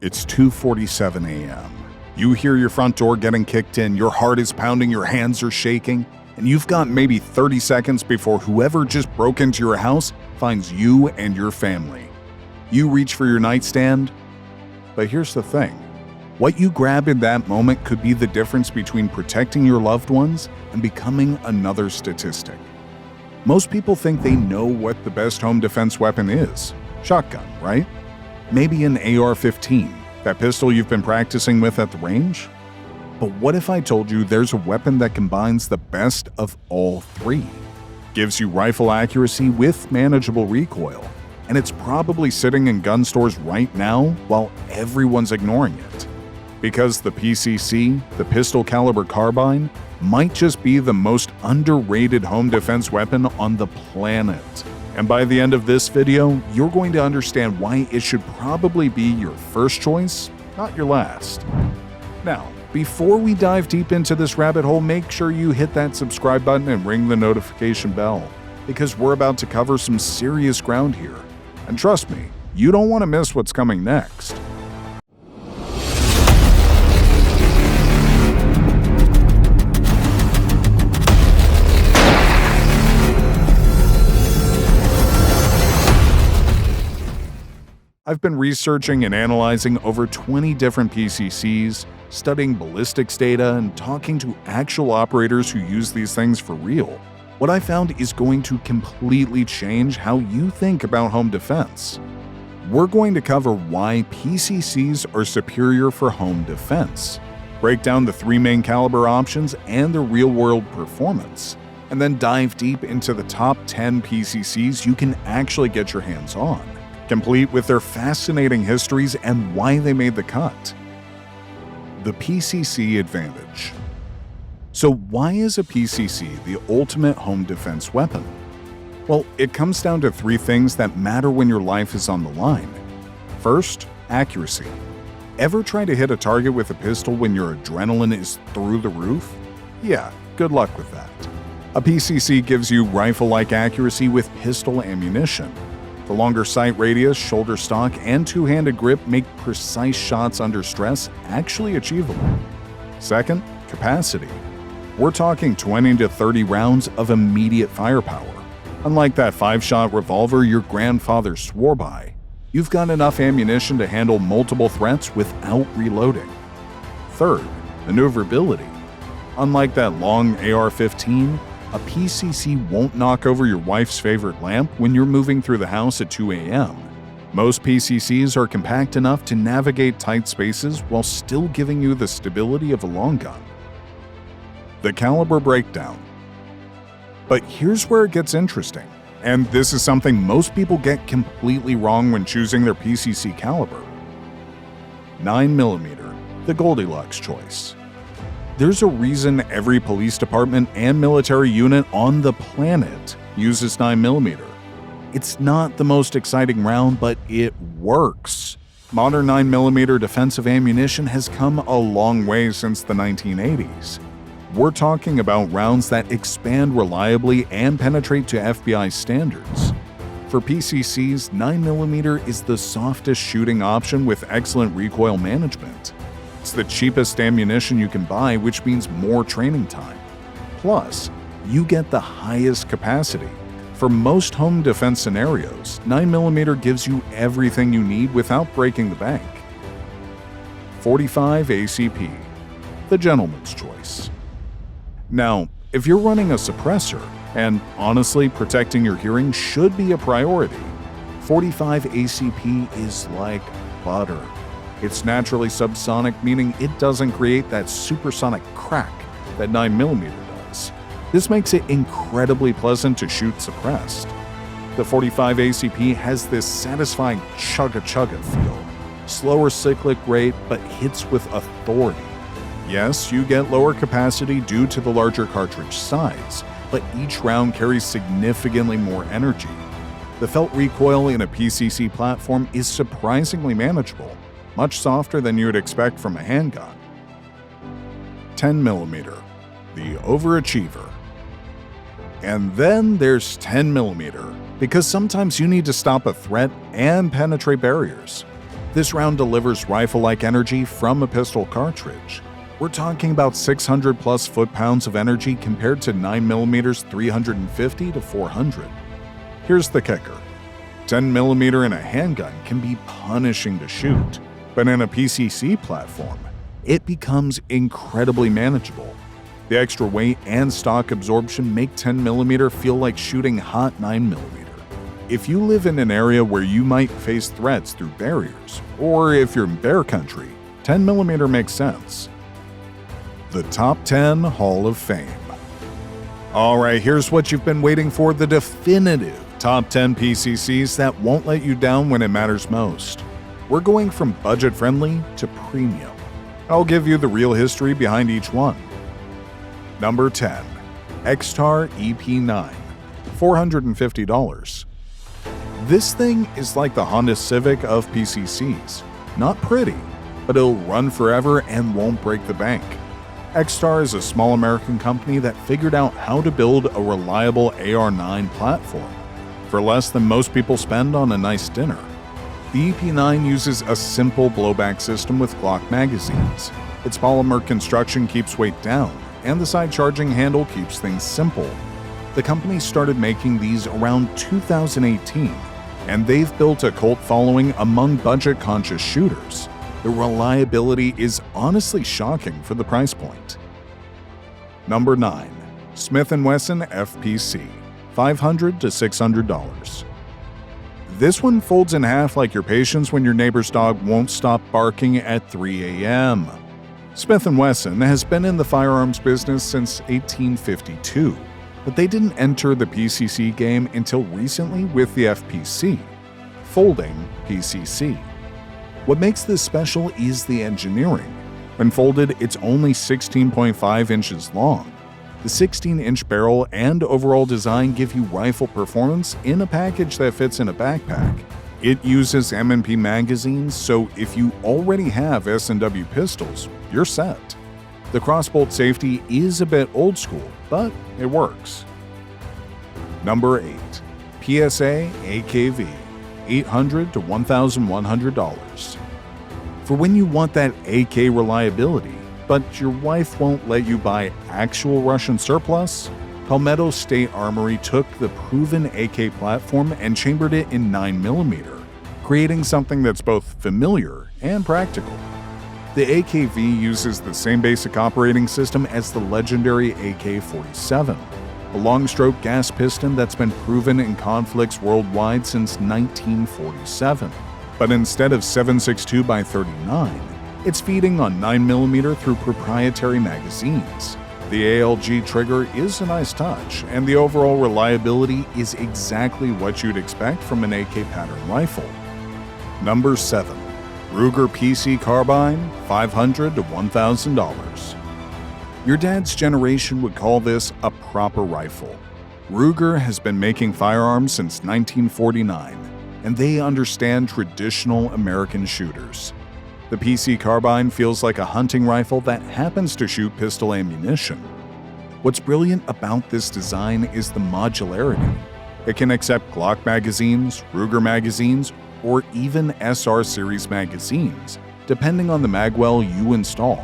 It's 2:47 a.m. You hear your front door getting kicked in, your heart is pounding, your hands are shaking, and you've got maybe 30 seconds before whoever just broke into your house finds you and your family. You reach for your nightstand, but here's the thing. What you grab in that moment could be the difference between protecting your loved ones and becoming another statistic. Most people think they know what the best home defense weapon is. Shotgun, right? Maybe an AR-15, that pistol you've been practicing with at the range? But what if I told you there's a weapon that combines the best of all three? Gives you rifle accuracy with manageable recoil, and it's probably sitting in gun stores right now while everyone's ignoring it. Because the PCC, the Pistol Caliber Carbine, might just be the most underrated home defense weapon on the planet. And by the end of this video, you're going to understand why it should probably be your first choice, not your last. Now, before we dive deep into this rabbit hole, make sure you hit that subscribe button and ring the notification bell, because we're about to cover some serious ground here. And trust me, you don't want to miss what's coming next. I've been researching and analyzing over 20 different PCCs, studying ballistics data, and talking to actual operators who use these things for real. What I found is going to completely change how you think about home defense. We're going to cover why PCCs are superior for home defense, break down the three main caliber options and their real-world performance, and then dive deep into the top 10 PCCs you can actually get your hands on, complete with their fascinating histories and why they made the cut. The PCC Advantage. So why is a PCC the ultimate home defense weapon? Well, it comes down to three things that matter when your life is on the line. First, accuracy. Ever try to hit a target with a pistol when your adrenaline is through the roof? Yeah, good luck with that. A PCC gives you rifle-like accuracy with pistol ammunition. The longer sight radius, shoulder stock, and two-handed grip make precise shots under stress actually achievable. Second, capacity. We're talking 20 to 30 rounds of immediate firepower. Unlike that 5-shot revolver your grandfather swore by, you've got enough ammunition to handle multiple threats without reloading. Third, maneuverability. Unlike that long AR-15, a PCC won't knock over your wife's favorite lamp when you're moving through the house at 2 a.m. Most PCCs are compact enough to navigate tight spaces while still giving you the stability of a long gun. The caliber breakdown. But here's where it gets interesting, and this is something most people get completely wrong when choosing their PCC caliber. 9mm, the Goldilocks choice. There's a reason every police department and military unit on the planet uses 9mm. It's not the most exciting round, but it works. Modern 9mm defensive ammunition has come a long way since the 1980s. We're talking about rounds that expand reliably and penetrate to FBI standards. For PCCs, 9mm is the softest shooting option with excellent recoil management. It's the cheapest ammunition you can buy, which means more training time. Plus, you get the highest capacity. For most home defense scenarios, 9mm gives you everything you need without breaking the bank. 45 ACP, the gentleman's choice. Now, if you're running a suppressor, and honestly protecting your hearing should be a priority, 45 ACP is like butter. It's naturally subsonic, meaning it doesn't create that supersonic crack that 9mm does. This makes it incredibly pleasant to shoot suppressed. The 45 ACP has this satisfying chugga-chugga feel. Slower cyclic rate, but hits with authority. Yes, you get lower capacity due to the larger cartridge size, but each round carries significantly more energy. The felt recoil in a PCC platform is surprisingly manageable, much softer than you would expect from a handgun. 10mm, the overachiever. And then there's 10mm, because sometimes you need to stop a threat and penetrate barriers. This round delivers rifle-like energy from a pistol cartridge. We're talking about 600 plus foot-pounds of energy compared to 9mm 350 to 400. Here's the kicker. 10mm in a handgun can be punishing to shoot, but in a PCC platform, it becomes incredibly manageable. The extra weight and stock absorption make 10mm feel like shooting hot 9mm. If you live in an area where you might face threats through barriers, or if you're in bear country, 10mm makes sense. The Top 10 Hall of Fame. Alright, here's what you've been waiting for, the definitive Top 10 PCCs that won't let you down when it matters most. We're going from budget-friendly to premium. I'll give you the real history behind each one. Number 10. Extar EP9, $450. This thing is like the Honda Civic of PCCs. Not pretty, but it'll run forever and won't break the bank. Extar is a small American company that figured out how to build a reliable AR-9 platform for less than most people spend on a nice dinner. The EP9 uses a simple blowback system with Glock magazines. Its polymer construction keeps weight down, and the side charging handle keeps things simple. The company started making these around 2018, and they've built a cult following among budget-conscious shooters. The reliability is honestly shocking for the price point. Number 9. Smith & Wesson FPC, $500 to $600. This one folds in half like your patience when your neighbor's dog won't stop barking at 3 a.m. Smith & Wesson has been in the firearms business since 1852, but they didn't enter the PCC game until recently with the FPC, folding PCC. What makes this special is the engineering. When folded, it's only 16.5 inches long. The 16-inch barrel and overall design give you rifle performance in a package that fits in a backpack. It uses M&P magazines, so if you already have S&W pistols, you're set. The crossbolt safety is a bit old school, but it works. Number 8. PSA AKV, $800 to $1,100. For when you want that AK reliability, but your wife won't let you buy actual Russian surplus, Palmetto State Armory took the proven AK platform and chambered it in 9mm, creating something that's both familiar and practical. The AKV uses the same basic operating system as the legendary AK-47, a long-stroke gas piston that's been proven in conflicts worldwide since 1947. But instead of 7.62 x 39, it's feeding on 9mm through proprietary magazines. The ALG trigger is a nice touch, and the overall reliability is exactly what you'd expect from an AK pattern rifle. Number 7. Ruger PC Carbine, $500 to $1,000. Your dad's generation would call this a proper rifle. Ruger has been making firearms since 1949, and they understand traditional American shooters. The PC Carbine feels like a hunting rifle that happens to shoot pistol ammunition. What's brilliant about this design is the modularity. It can accept Glock magazines, Ruger magazines, or even SR series magazines, depending on the magwell you install.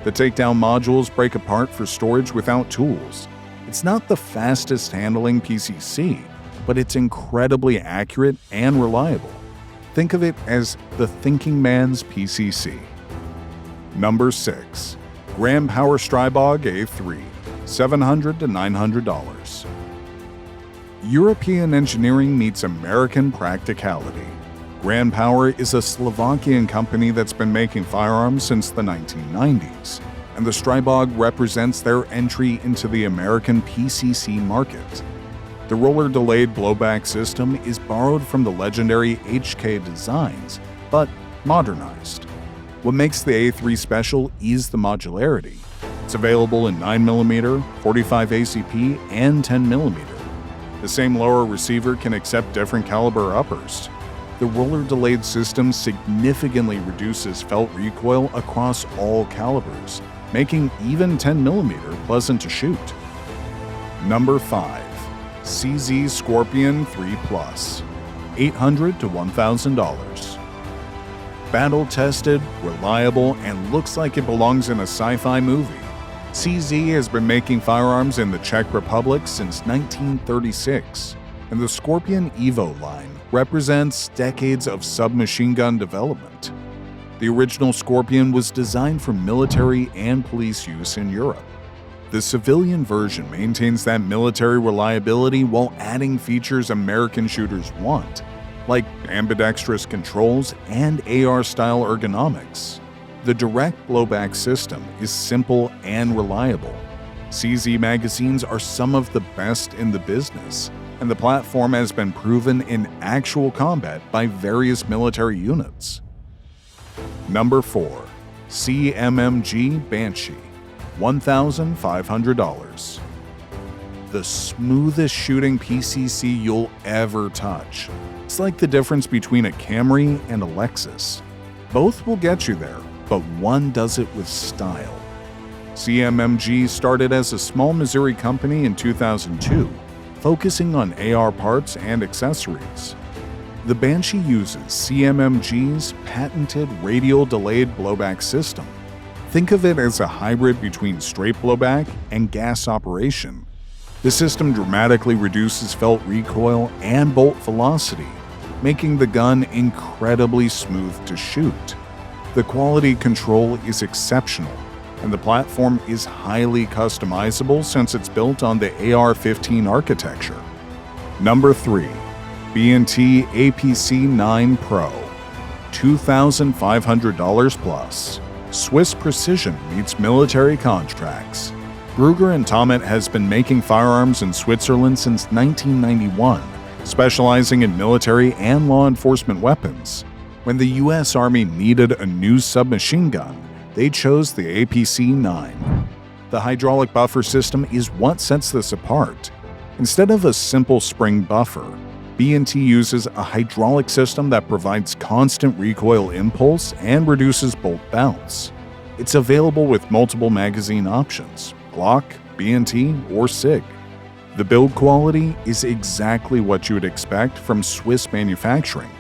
The takedown modules break apart for storage without tools. It's not the fastest handling PCC, but it's incredibly accurate and reliable. Think of it as the thinking man's PCC. Number 6. Graham Power Strybog A3, $700 to $900. European engineering meets American practicality. Graham Power is a Slovakian company that's been making firearms since the 1990s, and the Strybog represents their entry into the American PCC market. The roller-delayed blowback system is borrowed from the legendary HK designs, but modernized. What makes the A3 special is the modularity. It's available in 9mm, 45 ACP, and 10mm. The same lower receiver can accept different caliber uppers. The roller-delayed system significantly reduces felt recoil across all calibers, making even 10mm pleasant to shoot. Number 5. CZ Scorpion 3 Plus, $800 to $1,000. Battle-tested, reliable, and looks like it belongs in a sci-fi movie. CZ has been making firearms in the Czech Republic since 1936, and the Scorpion Evo line represents decades of submachine gun development. The original Scorpion was designed for military and police use in Europe. The civilian version maintains that military reliability while adding features American shooters want, like ambidextrous controls and AR-style ergonomics. The direct blowback system is simple and reliable. CZ magazines are some of the best in the business, and the platform has been proven in actual combat by various military units. Number 4. CMMG Banshee, $1,500. The smoothest shooting PCC you'll ever touch. It's like the difference between a Camry and a Lexus. Both will get you there, but one does it with style. CMMG started as a small Missouri company in 2002, focusing on AR parts and accessories. The Banshee uses CMMG's patented radial delayed blowback system. Think of it as a hybrid between straight blowback and gas operation. The system dramatically reduces felt recoil and bolt velocity, making the gun incredibly smooth to shoot. The quality control is exceptional, and the platform is highly customizable since it's built on the AR-15 architecture. Number 3. B&T APC 9 Pro, $2,500 plus. Swiss precision meets military contracts. Brugger & Tomet has been making firearms in Switzerland since 1991, specializing in military and law enforcement weapons. When the U.S. Army needed a new submachine gun, they chose the APC 9. The hydraulic buffer system is what sets this apart. Instead of a simple spring buffer, B&T uses a hydraulic system that provides constant recoil impulse and reduces bolt bounce. It's available with multiple magazine options: Glock, B&T, or Sig. The build quality is exactly what you would expect from Swiss manufacturing.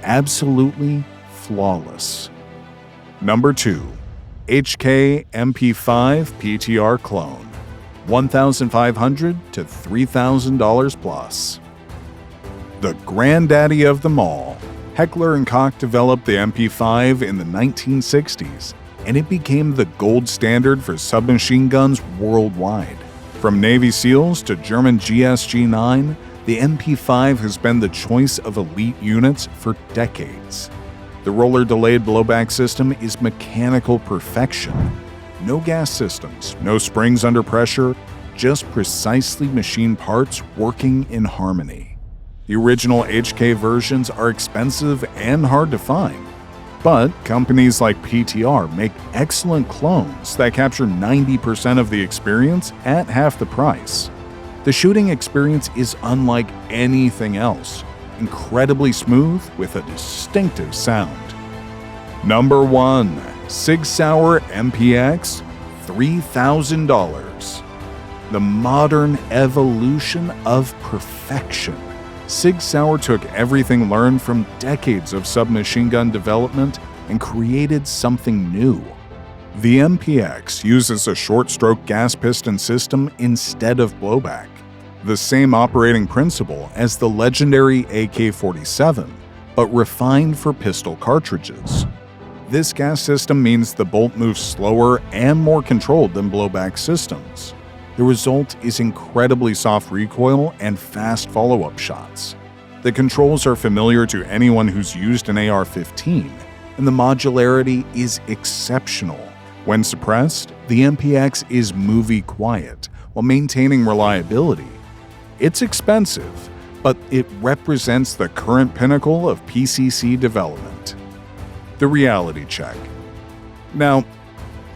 Absolutely flawless. Number 2. HK MP5 PTR clone, $1,500 to $3,000 plus. The granddaddy of them all, Heckler & Koch developed the MP5 in the 1960s, and it became the gold standard for submachine guns worldwide. From Navy SEALs to German GSG-9, the MP5 has been the choice of elite units for decades. The roller-delayed blowback system is mechanical perfection. No gas systems, no springs under pressure, just precisely machined parts working in harmony. The original HK versions are expensive and hard to find, but companies like PTR make excellent clones that capture 90% of the experience at half the price. The shooting experience is unlike anything else, incredibly smooth with a distinctive sound. Number 1. Sig Sauer MPX, $3,000. The modern evolution of perfection. Sig Sauer took everything learned from decades of submachine gun development and created something new. The MPX uses a short-stroke gas piston system instead of blowback, the same operating principle as the legendary AK-47, but refined for pistol cartridges. This gas system means the bolt moves slower and more controlled than blowback systems. The result is incredibly soft recoil and fast follow-up shots. The controls are familiar to anyone who's used an AR-15, and the modularity is exceptional. When suppressed, the MPX is movie quiet while maintaining reliability. It's expensive, but it represents the current pinnacle of PCC development. The reality check. Now,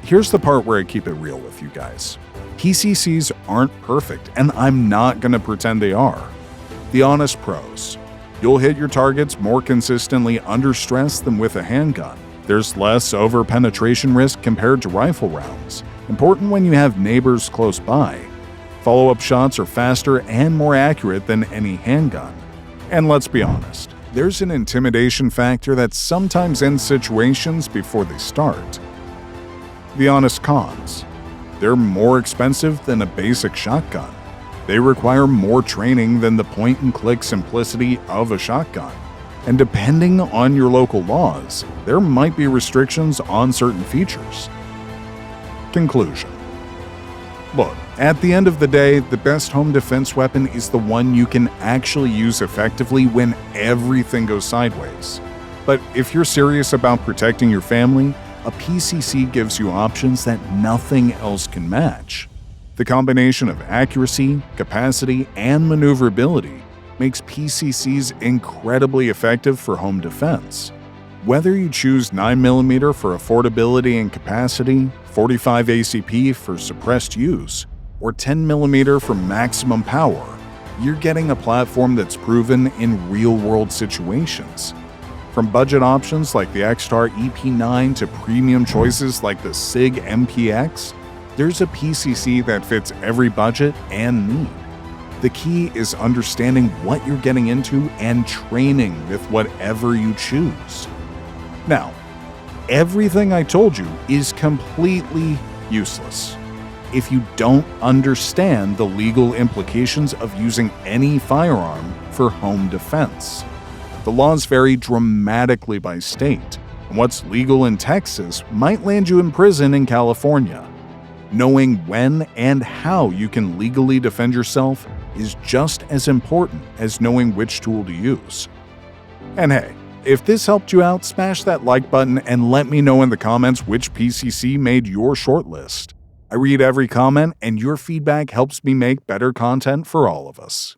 here's the part where I keep it real with you guys. PCCs aren't perfect, and I'm not going to pretend they are. The honest pros. You'll hit your targets more consistently under stress than with a handgun. There's less over-penetration risk compared to rifle rounds, important when you have neighbors close by. Follow-up shots are faster and more accurate than any handgun. And let's be honest, there's an intimidation factor that sometimes ends situations before they start. The honest cons: they're more expensive than a basic shotgun. They require more training than the point-and-click simplicity of a shotgun. And depending on your local laws, there might be restrictions on certain features. Conclusion: look, at the end of the day, the best home defense weapon is the one you can actually use effectively when everything goes sideways. But if you're serious about protecting your family, a PCC gives you options that nothing else can match. The combination of accuracy, capacity, and maneuverability makes PCCs incredibly effective for home defense. Whether you choose 9mm for affordability and capacity, 45 ACP for suppressed use, or 10mm for maximum power, you're getting a platform that's proven in real-world situations. From budget options like the Extar EP9 to premium choices like the Sig MPX, there's a PCC that fits every budget and need. The key is understanding what you're getting into and training with whatever you choose. Now, everything I told you is completely useless if you don't understand the legal implications of using any firearm for home defense. The laws vary dramatically by state, and what's legal in Texas might land you in prison in California. Knowing when and how you can legally defend yourself is just as important as knowing which tool to use. And hey, if this helped you out, smash that like button and let me know in the comments which PCC made your shortlist. I read every comment, and your feedback helps me make better content for all of us.